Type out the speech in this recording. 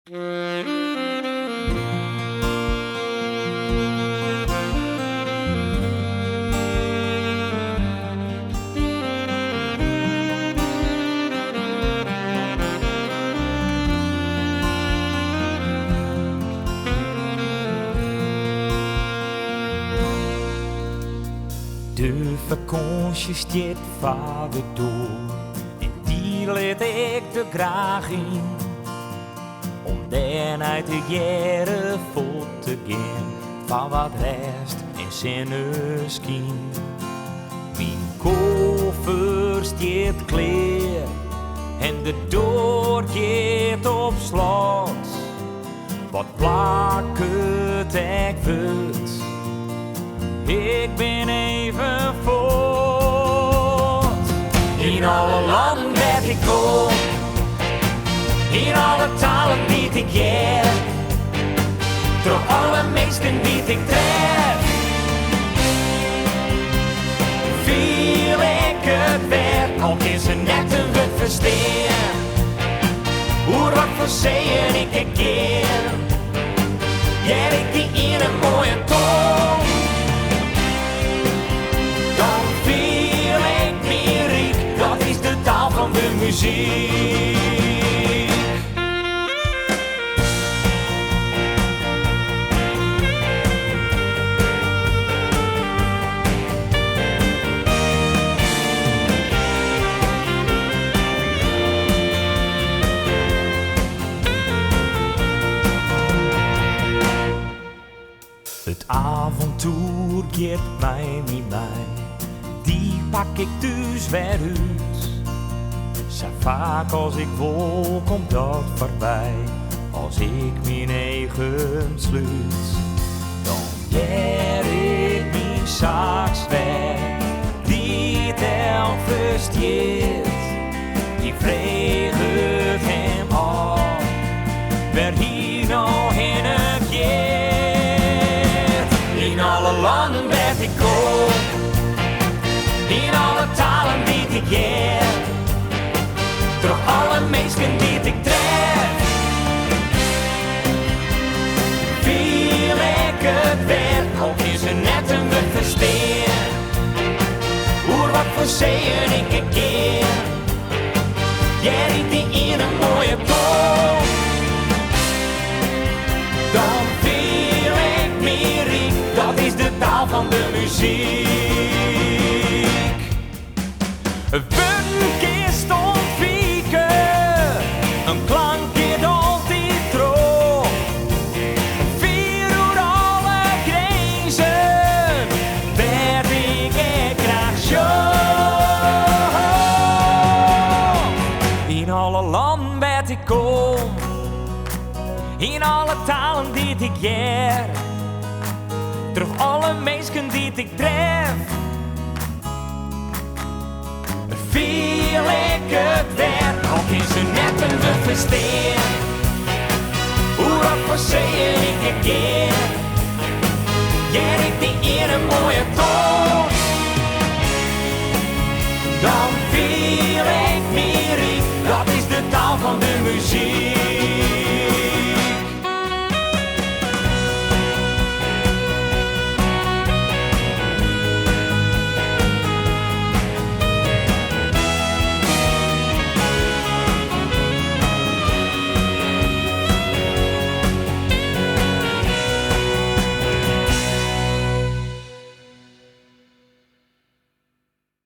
De vakanties die vader door, en die let ik er graag in. Om daarna te jaren vol te gaan, van wat rest en zinneskin. Mijn koffer staat klaar en de deur gaat op slot. Wat plakkert ik wut. Ik ben even voort. In alle landen waar ik kom, in alle talen die ik leer, door alle mensen die ik tref, viel ik het werk, al is er net een wat verstaan. Hoe wat voor zeeën ik een keer, ja ik die in een mooie toon. Van de muziek. Het avontuur geeft mij niet bij, die pak ik dus weer uit. Zo vaak als ik wil, komt dat voorbij. Als ik mijn eigen sluit, dan leer ik mijn zaaks weg. Die tel versteert, die vreeg het hem af. Waar hier nog in het geert. In alle landen waar ik kom, in alle talen die ik leer. Door alle mensen die ik tref, viel ik het werk, al is er net een wat verstaan. Hoe wat voor zeeën ik een keer, jij riep die in een mooie toon. Dan viel ik meer riep, dat is de taal van de muziek. Een keer stond een klankje altijd trouw, vier door alle grenzen, werd ik graag zo. In alle landen waar ik kom, in alle talen die ik leer, door alle mensen die ik tref, viel ik het werk, al is er net een wat verstaan. Hoe wat voor zeeën ik een keer, jij riep die in een mooie toon. Dan viel ik meer riep, dat is de taal van de muziek.